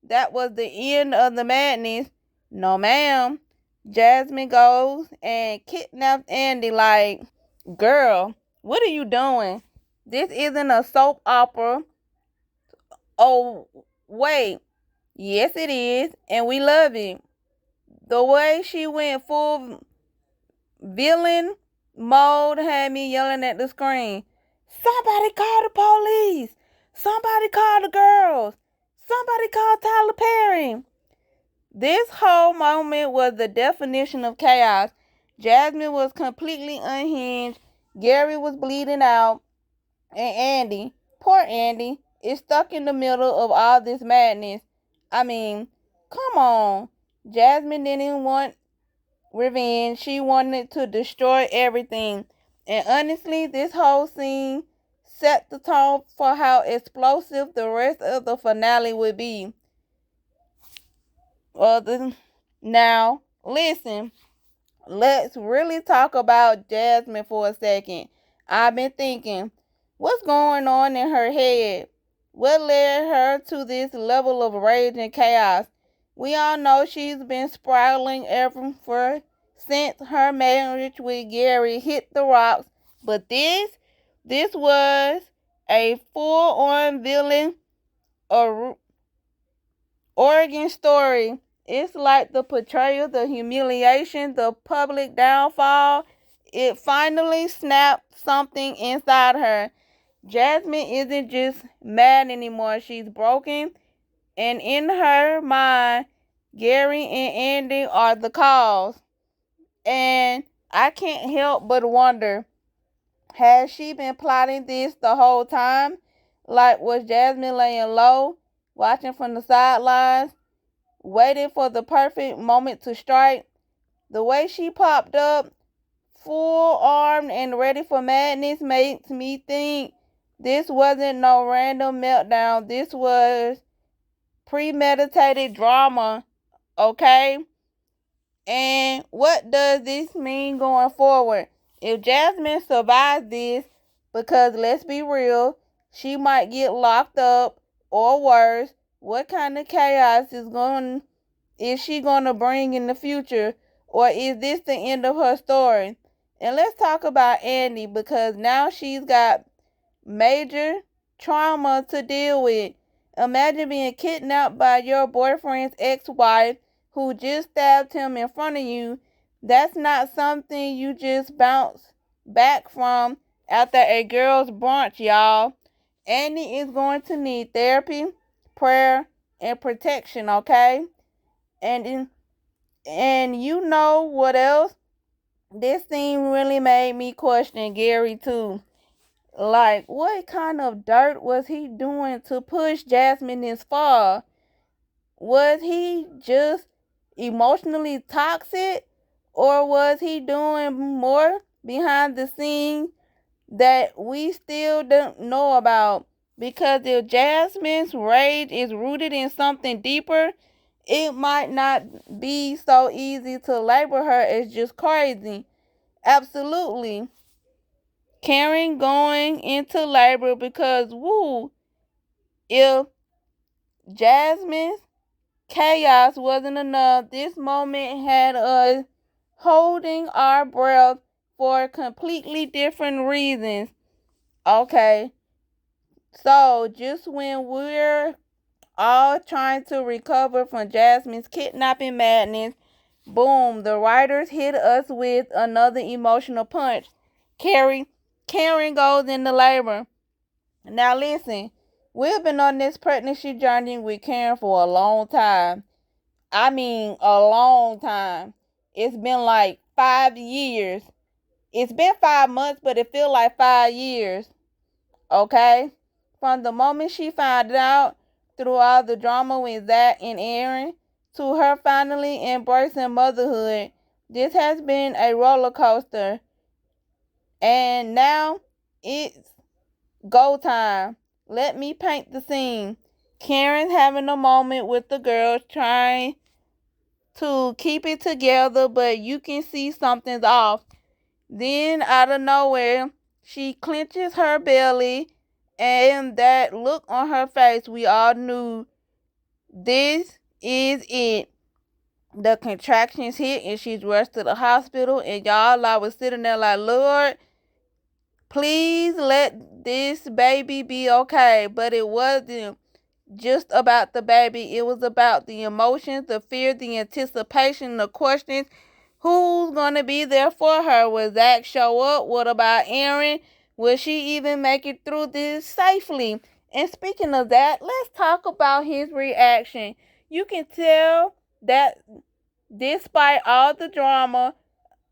that was the end of the madness. No, ma'am. Jasmine goes and kidnaps Andy like, girl, what are you doing? This isn't a soap opera. Oh, wait. Yes, it is, and we love it. The way she went full villain mode had me yelling at the screen. Somebody call the police. Somebody call the girls. Somebody call Tyler Perry. This whole moment was the definition of chaos. Jasmine was completely unhinged. Gary was bleeding out. And Andy, poor Andy, is stuck in the middle of all this madness. I mean, come on. Jasmine didn't want revenge. She wanted to destroy everything. And honestly, this whole scene set the tone for how explosive the rest of the finale would be. Now, listen, let's really talk about Jasmine for a second. I've been thinking, what's going on in her head? What led her to this level of rage and chaos? We all know she's been spiraling ever since her marriage with Gary hit the rocks. But this was a full-on villain origin story. It's like the betrayal, the humiliation, the public downfall. It finally snapped something inside her. Jasmine isn't just mad anymore. She's broken. And in her mind, Gary and Andy are the cause. And I can't help but wonder, has she been plotting this the whole time? Like, was Jasmine laying low, watching from the sidelines, waiting for the perfect moment to strike? The way she popped up, full armed and ready for madness, makes me think this wasn't no random meltdown. This was premeditated drama, okay? And what does this mean going forward? If Jasmine survives this, because let's be real, she might get locked up or worse, what kind of chaos is she going to bring in the future? Or is this the end of her story? And let's talk about Andy, because now she's got major trauma to deal with. Imagine being kidnapped by your boyfriend's ex-wife who just stabbed him in front of you. That's not something you just bounce back from after a girl's brunch, y'all. Andy is going to need therapy, prayer, and protection, okay? And you know what else? This scene really made me question Gary too. Like, what kind of dirt was he doing to push Jasmine this far? Was he just emotionally toxic? Or was he doing more behind the scenes that we still don't know about? Because if Jasmine's rage is rooted in something deeper, it might not be so easy to label her as just crazy. Absolutely. Karen going into labor because, woo, if Jasmine's chaos wasn't enough, this moment had us holding our breath for completely different reasons. Okay, so just when we're all trying to recover from Jasmine's kidnapping madness, boom, the writers hit us with another emotional punch. Karen goes into labor. Now listen, we've been on this pregnancy journey with Karen for a long time. I mean, a long time. It's been like 5 years. It's been 5 months, but it feels like 5 years. Okay? From the moment she found out through all the drama with Zach and Aaron to her finally embracing motherhood, this has been a roller coaster. And now it's go time. Let me paint the scene. Karen's having a moment with the girls trying to keep it together, but you can see something's off. Then, out of nowhere, she clenches her belly, and that look on her face, we all knew This is it. The contractions hit and she's rushed to the hospital. And y'all, I was sitting there like, Lord, please let this baby be okay. But it wasn't just about the baby. It was about the emotions, the fear, the anticipation, the questions. Who's going to be there for her? Will Zach show up? What about Aaron? Will she even make it through this safely? And speaking of that, let's talk about his reaction. You can tell that despite all the drama,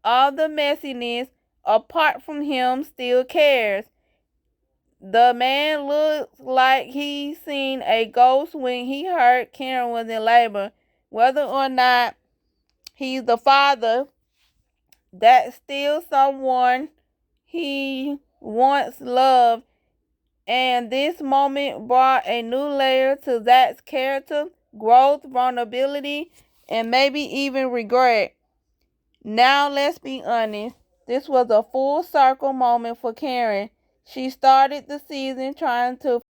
all the messiness, apart from him, still cares. The man looks like he seen a ghost when he heard Karen was in labor. Whether or not he's the father, that's still someone he once loved. And this moment brought a new layer to Zach's character, growth, vulnerability, and maybe even regret. Now let's be honest. This was a full circle moment for Karen. She started the season trying to